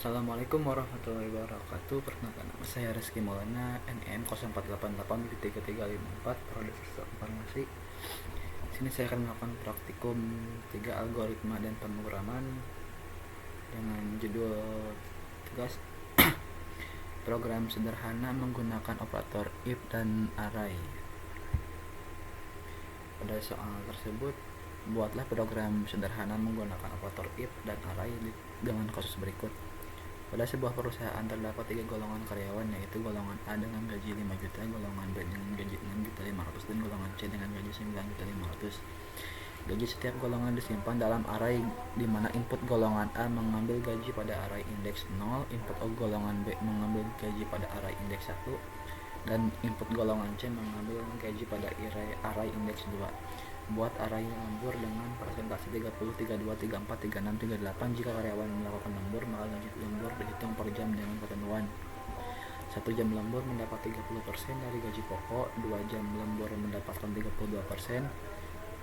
Assalamualaikum warahmatullahi wabarakatuh. Perkenalkan nama saya Rizky Maulana, NIM 0488-3354, Prodi Sistem Informasi. Sini saya akan melakukan praktikum 3 algoritma dan pemrograman dengan judul tugas program sederhana menggunakan operator if dan array. Pada soal tersebut, buatlah program sederhana menggunakan operator if dan array dengan kasus berikut. Pada sebuah perusahaan terdapat 3 golongan karyawan, yaitu golongan A dengan gaji 5 juta, golongan B dengan gaji 6.500.000, dan golongan C dengan gaji 9.500.000. Gaji setiap golongan disimpan dalam array di mana input golongan A mengambil gaji pada array indeks 0, input golongan B mengambil gaji pada array indeks 1, dan input golongan C mengambil gaji pada array indeks 2. Buat array lembur dengan persentase 30, 32, 34, 36, 38. Jika karyawan melakukan lembur, maka gaji lembur dihitung per jam dengan ketentuan. 1 jam lembur mendapat 30% dari gaji pokok, 2 jam lembur mendapatkan 32%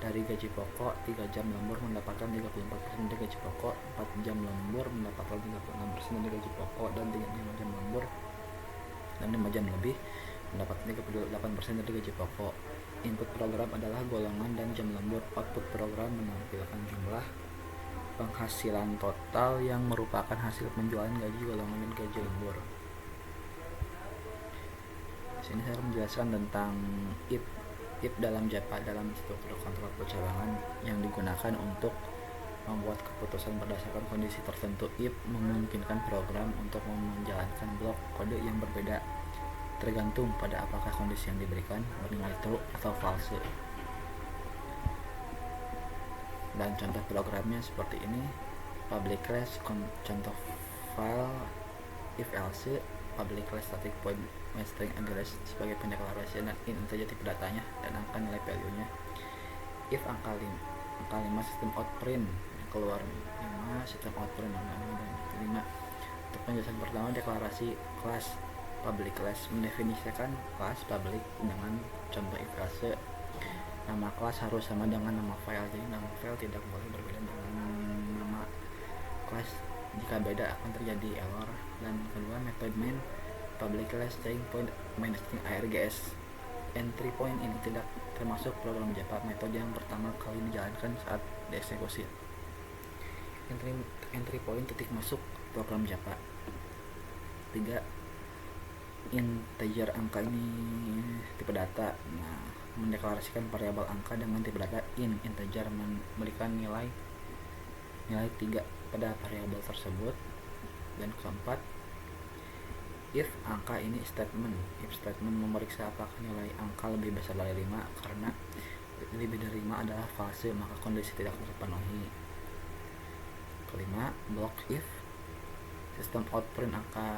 dari gaji pokok, 3 jam lembur mendapatkan 34% dari gaji pokok, 4 jam lembur mendapatkan 36% dari gaji pokok, dan 5 jam lembur dan 5 jam lebih mendapat 38% dari gaji pokok. Input program adalah golongan dan jam lembur. Output program menampilkan jumlah penghasilan total yang merupakan hasil penjualan gaji golongan dan gaji lembur. Sini saya menjelaskan tentang if dalam Java dalam struktur kontrol percabangan yang digunakan untuk membuat keputusan berdasarkan kondisi tertentu. If memungkinkan program untuk menjalankan blok kode yang berbeda tergantung pada apakah kondisi yang diberikan bernilai true atau false. Dan contoh programnya seperti ini: public class contoh file if else, public class static point string address sebagai pendeklarasi, dan int saja tipe datanya dan angka nilai value-nya. If angka 5 sistem out print keluar 5 sistem out print 5. Untuk penjelasan pertama, deklarasi kelas public class mendefinisikan kelas public dengan contoh if else. Nama kelas harus sama dengan nama file, jadi nama file tidak boleh berbeda dengan nama kelas. Jika beda akan terjadi error. Dan kedua, method main public class string point main string args. Entry point ini tidak termasuk program Java. Metode yang pertama kali dijalankan saat dieksekusi. Entry point titik masuk program Java. 3. Integer angka ini tipe data. Mendeklarasikan variabel angka dengan tipe data int integer memberikan nilai 3 pada variabel tersebut. Dan keempat, if angka ini statement. If statement memeriksa apakah nilai angka lebih besar dari 5. Karena lebih dari 5 adalah false, maka kondisi tidak terpenuhi. Kelima, block if. Sistem out print angka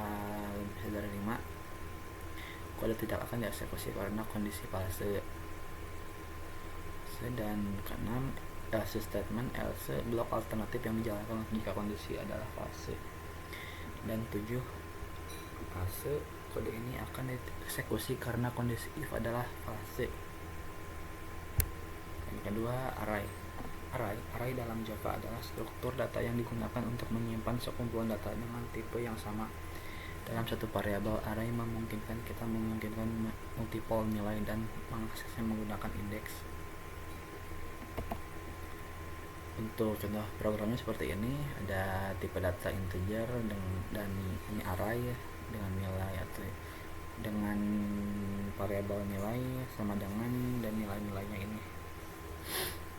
lebih besar dari 5. Kode tidak akan dieksekusi karena kondisi false. Dan keenam, else statement. Else blok alternatif yang dijalankan jika kondisi adalah false. Dan 7, false, kode ini akan dieksekusi karena kondisi if adalah false. Yang kedua, array. Array dalam Java adalah struktur data yang digunakan untuk menyimpan sekumpulan data dengan tipe yang sama dalam satu variabel. Array memungkinkan multiple nilai dan mengaksesnya menggunakan indeks. Untuk contoh programnya seperti ini, ada tipe data integer dan ini array dengan nilai atau dengan variabel nilai sama dengan dan nilai-nilainya ini.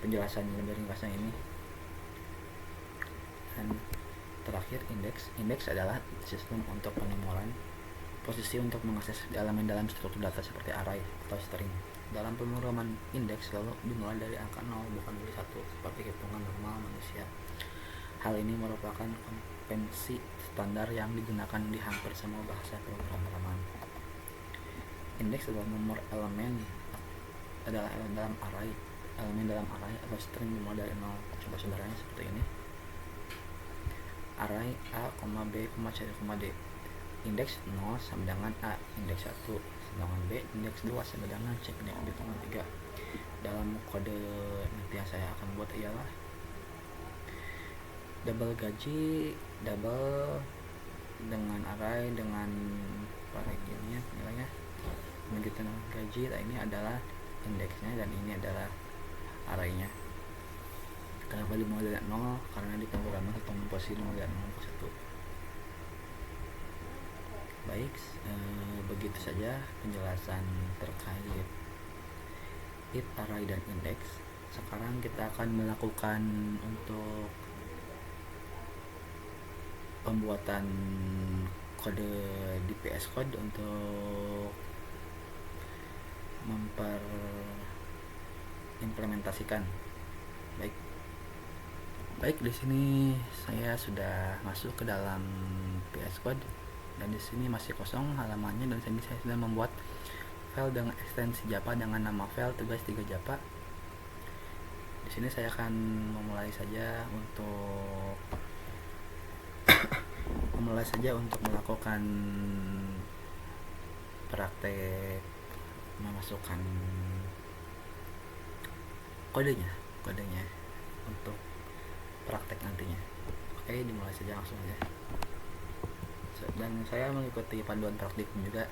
Penjelasan lebih ringkasnya ini. Dan terakhir, indeks adalah sistem untuk penomoran posisi untuk mengakses elemen dalam struktur data seperti array atau string. Dalam pemrograman, indeks selalu dimulai dari angka 0 bukan dari 1 seperti hitungan normal manusia. Hal ini merupakan konvensi standar yang digunakan di hampir semua bahasa pemrograman. Indeks adalah nomor elemen dalam array atau string dimulai dari 0. Contoh sederhananya seperti ini: array A, B, C, D. Indeks 0 sama dengan A, indeks 1 sama dengan B, indeks 2 sama dengan C, indeks 3. Dalam kode nanti yang saya akan buat ialah double gaji, double dengan array dengan ini nilainya menunjukkan gaji. Nah, ini adalah indeksnya dan ini adalah arraynya. Kenapa dimulai dari 0? Karena di pemrograman ketemu posisi dimulai dari 0 ke 1. Baik, begitu saja penjelasan terkait int, array, dan index. Sekarang kita akan melakukan untuk pembuatan kode di VS Code untuk implementasikan. Baik, di sini saya sudah masuk ke dalam VS Code dan di sini masih kosong halamannya, dan sini saya sudah membuat file dengan ekstensi Java dengan nama file tugas 3 Java. Di sini saya akan memulai saja untuk melakukan praktek memasukkan kodenya untuk praktek nantinya. Oke, dimulai saja langsung aja. Dan saya mengikuti panduan praktik juga.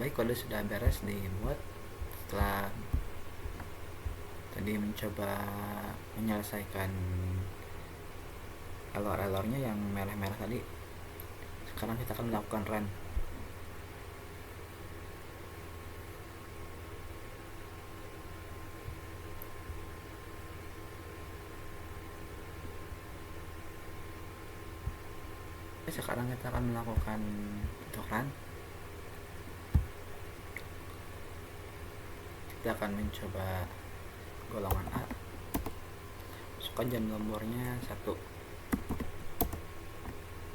Baik, kode sudah beres dibuat. Setelah tadi mencoba menyelesaikan error-errornya yang merah-merah tadi, sekarang kita akan melakukan run. Sekarang kita akan melakukan untuk run. Kita akan mencoba golongan A. Masukkan jam nomornya 1.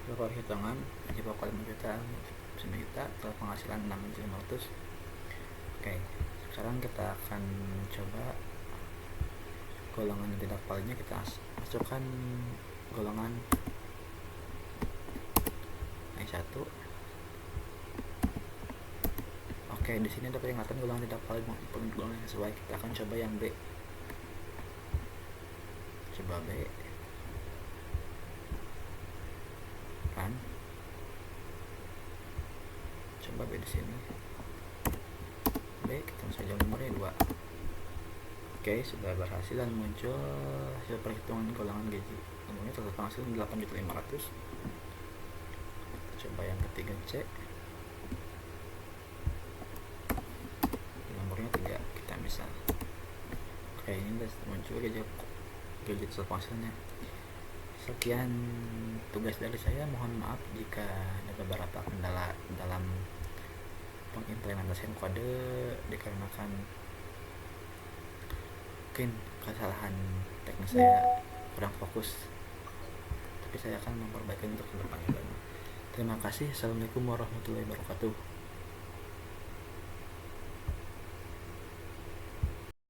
Berapa hitungan? Di pokok 5 juta, 9 juta, total penghasilan 6.500. Oke, sekarang kita akan coba golongan yang tidak validnya. Kita masukkan golongan I1. Oke, di sini ada peringatan golongan tidak valid maupun golongan yang sesuai. Kita akan coba yang B. Coba B. Run. Coba B di sini. B, kita masuk jam nomornya 2. Oke, sudah berhasil dan muncul hasil perhitungan golongan gaji. Nomornya total penghasilan 8.500. Coba yang ketiga C. Nomornya 3, kita bisa. Oke, ini sudah muncul gaji total penghasilannya. Sekian tugas dari saya. Mohon maaf jika ada beberapa kendala dalam pengimplementasian kode dikarenakan mungkin kesalahan teknis saya kurang fokus, tapi saya akan memperbaiki untuk kedepannya. Terima kasih. Assalamualaikum warahmatullahi wabarakatuh.